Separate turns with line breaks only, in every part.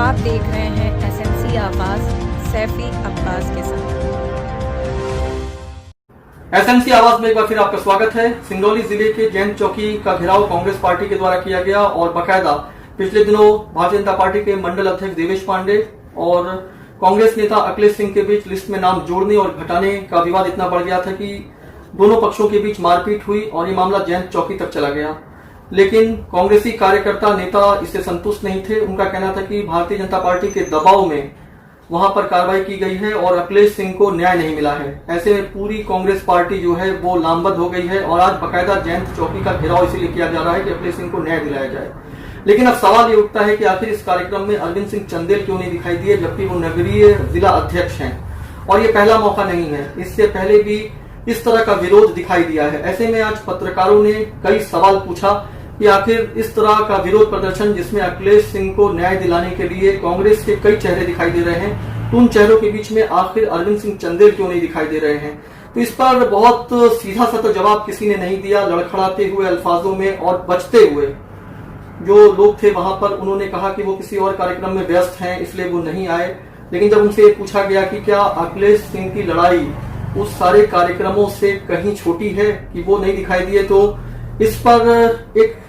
आप देख रहे हैं एसएमसी आवाज सैफी अब्बास के साथ।
एसएमसी आवाज में एक बार फिर आपका स्वागत है। सिंगरौली जिले के जैन चौकी का घेराव कांग्रेस पार्टी के द्वारा किया गया और बाकायदा पिछले दिनों भारतीय जनता पार्टी के मंडल अध्यक्ष देवेश पांडे और कांग्रेस नेता अखिलेश सिंह के बीच लिस्ट में नाम जोड़ने और घटाने का विवाद इतना बढ़ गया था कि दोनों पक्षों के बीच मारपीट हुई और ये मामला जैन चौकी तक चला गया। लेकिन कांग्रेसी कार्यकर्ता नेता इससे संतुष्ट नहीं थे। उनका कहना था कि भारतीय जनता पार्टी के दबाव में वहां पर कार्रवाई की गई है और अखिलेश सिंह को न्याय नहीं मिला है। ऐसे में पूरी कांग्रेस पार्टी जो है वो लामबंद हो गई है और आज बाकायदा जैन चौकी का घेराव इसीलिए किया जा रहा है कि अखिलेश सिंह को न्याय दिलाया जाए। लेकिन अब सवाल ये उठता है कि आखिर इस कार्यक्रम में अरविंद सिंह चंदेल क्यों नहीं दिखाई दिए, जबकि वो नगरीय जिला अध्यक्ष हैं और ये पहला मौका नहीं है। इससे पहले भी इस तरह का विरोध दिखाई दिया है। ऐसे में आज पत्रकारों ने कई सवाल पूछा कि आखिर इस तरह का विरोध प्रदर्शन जिसमें अखिलेश सिंह को न्याय दिलाने के लिए कांग्रेस के कई चेहरे दिखाई दे रहे हैं, तो उन चेहरों के बीच में आखिर अरविंद सिंह चंदेल क्यों नहीं दिखाई दे रहे हैं। तो इस पर बहुत सीधा सा जवाब किसी ने नहीं दिया। लड़खड़ाते हुए अल्फाजों में और बचते हुए जो लोग थे वहां पर उन्होंने कहा कि वो किसी और कार्यक्रम में व्यस्त हैं इसलिए वो नहीं आए। लेकिन जब उनसे पूछा गया कि क्या अखिलेश सिंह की लड़ाई उस सारे कार्यक्रमों से कहीं छोटी है कि वो नहीं दिखाई दिए, तो इस पर एक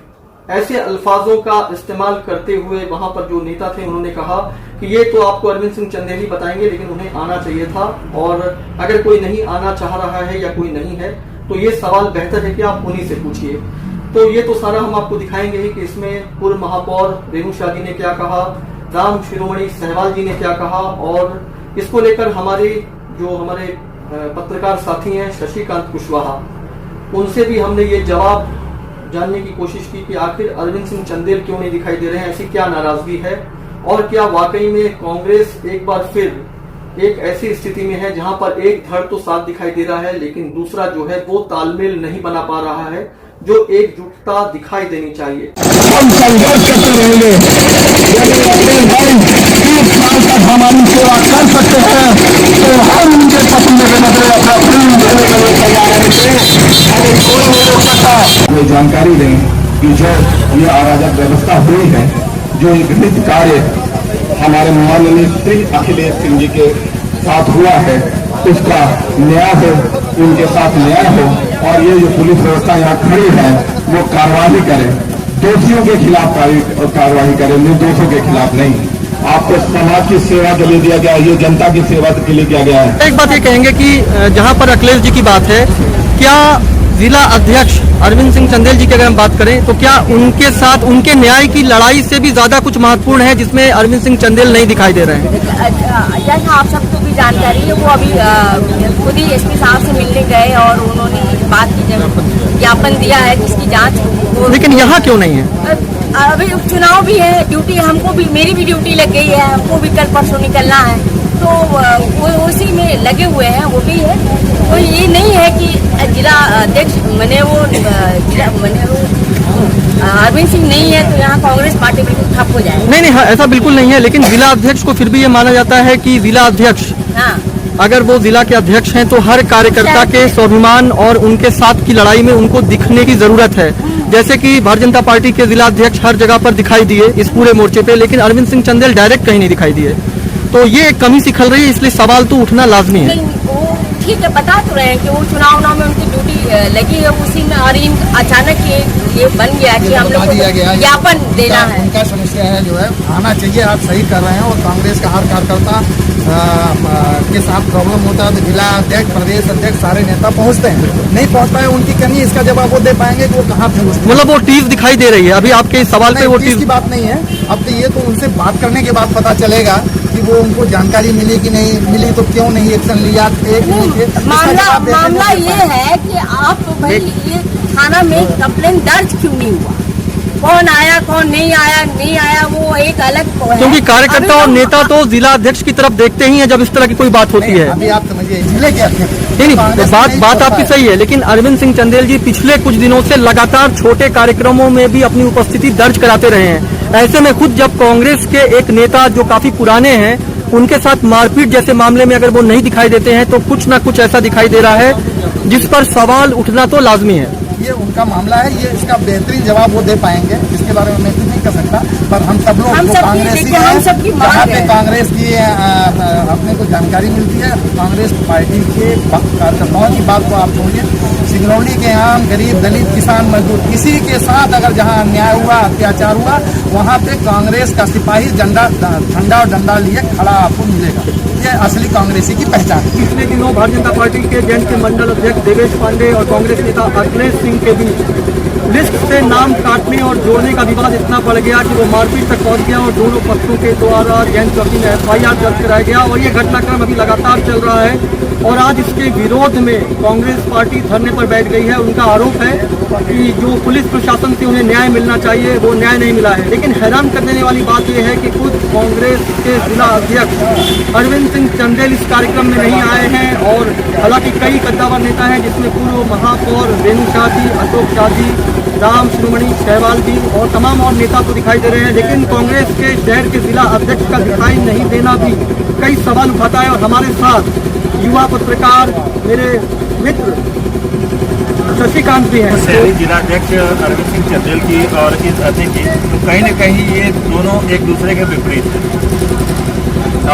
ऐसे अल्फाजों का इस्तेमाल करते हुए वहां पर जो नेता थे उन्होंने कहा कि ये तो आपको अरविंद सिंह चंदेल ही बताएंगे, लेकिन उन्हें आना चाहिए था और अगर कोई नहीं आना चाह रहा है या कोई नहीं है तो ये सवाल बेहतर है कि आप उन्हीं से पूछिए। तो ये तो सारा हम आपको दिखाएंगे ही कि इसमें पूर्व महापौर रेणु शाह जी ने क्या कहा, राम शिरोमणि सहवाल जी ने क्या कहा और इसको लेकर हमारे पत्रकार साथी हैं शशिकांत कुशवाहा, उनसे भी हमने ये जवाब जानने की कोशिश की कि आखिर अरविंद सिंह चंदेल क्यों नहीं दिखाई दे रहे हैं, ऐसी क्या नाराजगी है और क्या वाकई में कांग्रेस एक बार फिर एक ऐसी स्थिति में है जहां पर एक धड़ तो साथ दिखाई दे रहा है लेकिन दूसरा जो है वो तालमेल नहीं बना पा रहा है, जो एकजुटता दिखाई देनी चाहिए।
हम संघर्ष करते रहेंगे। यदि अखिलेश भाई 30 साल तक हमारी सेवा कर सकते हैं तो हम उनके पसंद के नजर अपना प्रेम देने के लिए तैयार हैं। अगर कोई नहीं रोक सकता। ये जानकारी दें कि जो ये अराजक व्यवस्था हुई है, जो एक घृणित कार्य हमारे माननीय श्री अखिलेश सिंह जी के साथ हुआ है, उसका न्याय हो, उनके साथ न्याय हो और ये जो पुलिस व्यवस्था यहाँ खड़ी है वो कार्रवाई करे, दोषियों के खिलाफ कार्रवाई करे, निर्दोषों के खिलाफ नहीं। आपको समाज की सेवा के लिए दिया गया है, ये जनता की सेवा के लिए किया गया है।
एक बात ये कहेंगे कि जहां पर अखिलेश जी की बात है, क्या जिला अध्यक्ष अरविंद सिंह चंदेल जी की अगर हम बात करें तो क्या उनके साथ उनके न्याय की लड़ाई से भी ज्यादा कुछ महत्वपूर्ण है जिसमें अरविंद सिंह चंदेल नहीं दिखाई दे रहे हैं?
जैसा आप सबको भी जानकारी है, वो अभी खुद ही एसपी साहब से मिलने गए और उन्होंने इस बात की ज्ञापन दिया है जिसकी जांच।
लेकिन यहाँ क्यों नहीं है?
अभी चुनाव भी है, ड्यूटी हमको भी, मेरी भी ड्यूटी लग गई है, हमको भी कल परसों निकलना है, तो वो उसी में लगे हुए हैं, वो भी है। तो ये नहीं है कि जिला अध्यक्ष मैंने वो अरविंद सिंह नहीं है तो यहाँ कांग्रेस पार्टी बिल्कुल ठप हो जाएगी।
नहीं, ऐसा बिल्कुल नहीं है। लेकिन जिला अध्यक्ष को फिर भी ये माना जाता है कि जिला अध्यक्ष,
हाँ,
अगर वो जिला के अध्यक्ष हैं तो हर कार्यकर्ता के स्वाभिमान और उनके साथ की लड़ाई में उनको दिखने की जरूरत है। जैसे कि भारतीय जनता पार्टी के जिला अध्यक्ष हर जगह पर दिखाई दिए इस पूरे मोर्चे पे, लेकिन अरविंद सिंह चंदेल डायरेक्ट कहीं नहीं दिखाई दिए। तो ये एक कमी सी खल रही है, इसलिए सवाल तो उठना लाजमी है।
ठीक है, बता तो रहे हैं कि वो चुनाव में उनकी ड्यूटी लगी है, उसी में और अचानक ये बन गया कि हम लोग ज्ञापन देना है।
उनका समस्या है जो है आना चाहिए, आप सही कर रहे हैं। और कांग्रेस का हर कार्यकर्ता के साथ प्रॉब्लम होता है तो जिला अध्यक्ष, प्रदेश अध्यक्ष, सारे नेता पहुंचते हैं, नहीं पहुंच पाए उनकी कमी, इसका जवाब वो दे पाएंगे कि वो कहाँ थे।
मतलब वो टीज दिखाई दे रही है अभी आपके इस सवाल पे? वो टीज
की बात नहीं है, अब तो ये तो उनसे बात करने के बाद पता चलेगा कि वो उनको जानकारी मिली कि नहीं मिली, तो क्यों नहीं एक्शन लिया।
मामला ये है कि आप भाई ये थाना में कंप्लेन दर्ज क्यों नहीं हुआ, कौन आया कौन नहीं आया वो एक अलग है।
क्योंकि कार्यकर्ता और नेता तो जिला अध्यक्ष की तरफ देखते ही हैं जब इस तरह की कोई बात होती है।
अभी आप समझिए जिले के
नहीं, बात आपकी सही है, लेकिन अरविंद सिंह चंदेल जी पिछले कुछ दिनों से लगातार छोटे कार्यक्रमों में भी अपनी उपस्थिति दर्ज कराते रहे हैं। ऐसे में खुद जब कांग्रेस के एक नेता जो काफी पुराने हैं उनके साथ मारपीट जैसे मामले में अगर वो नहीं दिखाई देते हैं तो कुछ ना कुछ ऐसा दिखाई दे रहा है जिस पर सवाल उठना तो लाजमी है।
ये उनका मामला है, ये इसका बेहतरीन जवाब वो दे पाएंगे, इसके बारे में मैं कुछ नहीं कर सकता। पर हम सब लोग
हम
जो
सबकी
कांग्रेसी
देखिए, हम सबकी
हैं,
मांग
जहाँ पे
है।
कांग्रेस की अपने को जानकारी मिलती है, कांग्रेस पार्टी के कार्यकर्ताओं की बात को आप छोड़िए, सिंगरौली के आम गरीब दलित किसान मजदूर किसी के साथ अगर जहाँ अन्याय हुआ, अत्याचार हुआ, वहाँ पे कांग्रेस का सिपाही झंडा और डंडा लिए खड़ा आपको मिलेगा। ये असली कांग्रेसी की पहचान है।
पिछले दिनों भारतीय जनता पार्टी के जैन के मंडल अध्यक्ष देवेश पांडे और कांग्रेस नेता अखिलेश सिंह के बीच लिस्ट से नाम काटने और जोड़ने का विवाद इतना बढ़ गया कि वो मारपीट तक पहुंच गया और दोनों पक्षों के द्वारा जैन चौकी में FIR दर्ज कराया गया और ये घटनाक्रम अभी लगातार चल रहा है। और आज इसके विरोध में कांग्रेस पार्टी धरने पर बैठ गई है। उनका आरोप है कि जो पुलिस प्रशासन से उन्हें न्याय मिलना चाहिए वो न्याय नहीं मिला है। लेकिन हैरान कर देने वाली बात यह है कि खुद कांग्रेस के जिला अध्यक्ष अरविंद सिंह चंदेल इस कार्यक्रम में नहीं आए हैं। और हालांकि कई कद्दावर नेता हैं जिसमें पूर्व महापौर रेणु शाह जी, अशोक शाह जी, राम शिरोमणि सहवाल जी और तमाम और नेता को दिखाई दे रहे हैं। लेकिन कांग्रेस के शहर के जिला अध्यक्ष का दिखाई नहीं देना भी कई सवाल उठाता है। और हमारे साथ युवा पत्रकार मेरे मित्र शशिकांत भी हैं।
शहरी जिलाध्यक्ष अरविंद सिंह चंदेल की और इस धरने की तो कहीं न कहीं ये दोनों एक दूसरे के विपरीत हैं।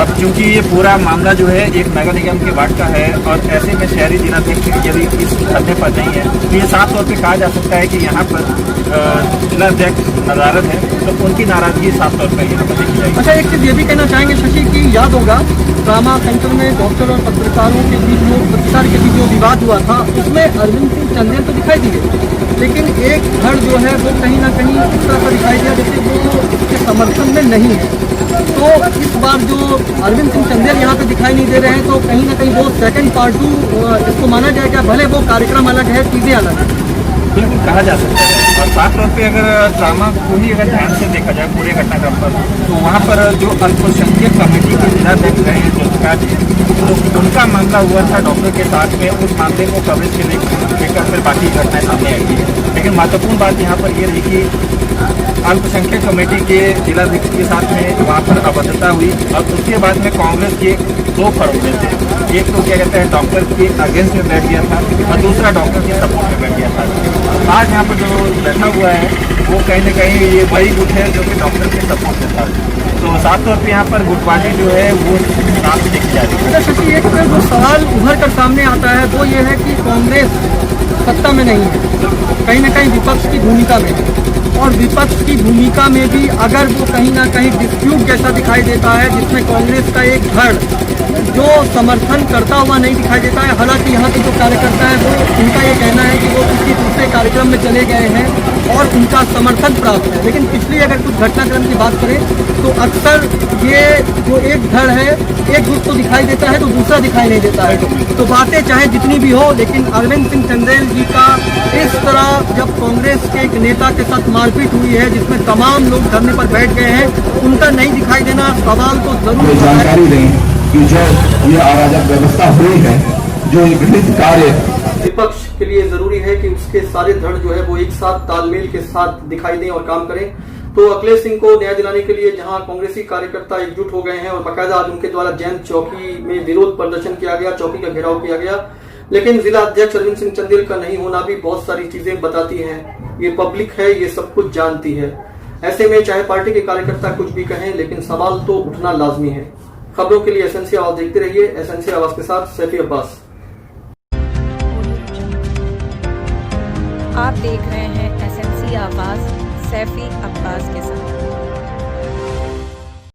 अब चूंकि ये पूरा मामला जो है एक नगर निगम के वार्ड का है और ऐसे में शहरी जिलाध्यक्ष यदि इस धरने पर नहीं है तो ये साफ तौर पे कहा जा सकता है कि यहाँ पर जिलाध्यक्ष नाराज है, तो उनकी नाराजगी साफ तौर पर यहाँ पर देखी जाएगी।
अच्छा, एक चीज ये भी कहना चाहेंगे शशि की याद होगा ट्रामा सेंटर में डॉक्टर और पत्रकारों के बीच जो पत्रकार के बीच जो विवाद हुआ था उसमें अरविंद सिंह चंदेल तो दिखाई दिए, लेकिन एक धड़ जो है वो कहीं ना कहीं इस तरह का दिखाई दिया जैसे वो इसके समर्थन में नहीं है। तो इस बार जो अरविंद सिंह चंदेल यहाँ पे दिखाई नहीं दे रहे हैं तो कहीं ना कहीं वो सेकंड पार्ट 2 इसको माना जाएगा, भले वो कार्यक्रम अलग है, चीजें अलग है।
बिल्कुल कहा जा सकता है। और साफ तौर पे अगर ड्रामा को ही अगर ध्यान से देखा जाए पूरे घटनाक्रम पर तो वहाँ पर जो अल्पसंख्यक कमेटी के जिलाध्यक्ष रहे हैं जुल्फिकार जी, तो उनका मामला हुआ था डॉक्टर के साथ में, उस मामले को कवरेज के लेकर फिर बाकी घटनाएं सामने आई थी। लेकिन महत्वपूर्ण बात यहाँ पर ये रही कि अल्पसंख्यक कमेटी के जिलाध्यक्ष के साथ में वहाँ पर अभद्रता हुई और उसके बाद में कांग्रेस के 2 फरोगे थे। एक तो क्या कहते हैं डॉक्टर के अगेंस्ट में बैठ गया था और दूसरा डॉक्टर के सपोर्ट में बैठ गया था। आज यहाँ पर जो बैठा हुआ है वो कहीं न कहीं ये वही गुट है जो कि डॉक्टर के सपोर्ट में था। तो साफ तौर पर यहाँ पर गुटबाजी जो है वो साफ देखी जा रही है।
अच्छा शशि, एक जो सवाल उभर कर सामने आता है वो ये है कि कांग्रेस सत्ता में नहीं है, कहीं ना कहीं विपक्ष की भूमिका में है और विपक्ष की भूमिका में भी अगर वो कहीं ना कहीं डिस्प्यूट जैसा दिखाई देता है जिसमें कांग्रेस का एक धड़ जो समर्थन करता हुआ नहीं दिखाई देता है। हालांकि यहाँ के जो कार्यकर्ता है वो उनका ये कहना है कि वो किसी दूसरे कार्यक्रम में चले गए हैं और उनका समर्थन प्राप्त है। लेकिन पिछली अगर कुछ घटनाक्रम की बात करें तो अक्सर ये जो एक धड़ है एक ग्रुप को दिखाई देता है तो दूसरा दिखाई नहीं देता है। तो बातें चाहे जितनी भी हो, लेकिन अरविंद सिंह चंदेल जी का इस तरह जब कांग्रेस के एक नेता के साथ मारपीट हुई है जिसमें तमाम लोग धरने पर बैठ गए हैं, उनका नहीं दिखाई देना सवाल तो जरूर
जानकारी दें कि जो ये अराजक व्यवस्था हुई है, जो ये घृणित कार्य
विपक्ष के लिए जरूरी है कि उसके सारे धड़ जो है वो एक साथ तालमेल के साथ दिखाई दें और काम करें। तो अखिलेश सिंह को न्याय दिलाने के लिए जहां कांग्रेसी कार्यकर्ता एकजुट हो गए हैं और बाकायदा आज उनके द्वारा जैन चौकी में विरोध प्रदर्शन किया गया, चौकी का घेराव किया गया, लेकिन जिला अध्यक्ष अरविंद सिंह चंदेल का नहीं होना भी बहुत सारी चीजें बताती है। ये पब्लिक है, ये सब कुछ जानती है। ऐसे में चाहे पार्टी के कार्यकर्ता कुछ भी कहें, लेकिन सवाल तो उठना लाजमी है। खबरों के लिए एसएनसी आवाज देखते रहिए। एसएनसी आवाज के साथ सैफी अब्बास।
आप देख रहे हैं SNC आवाज सैफी अब्बास के साथ।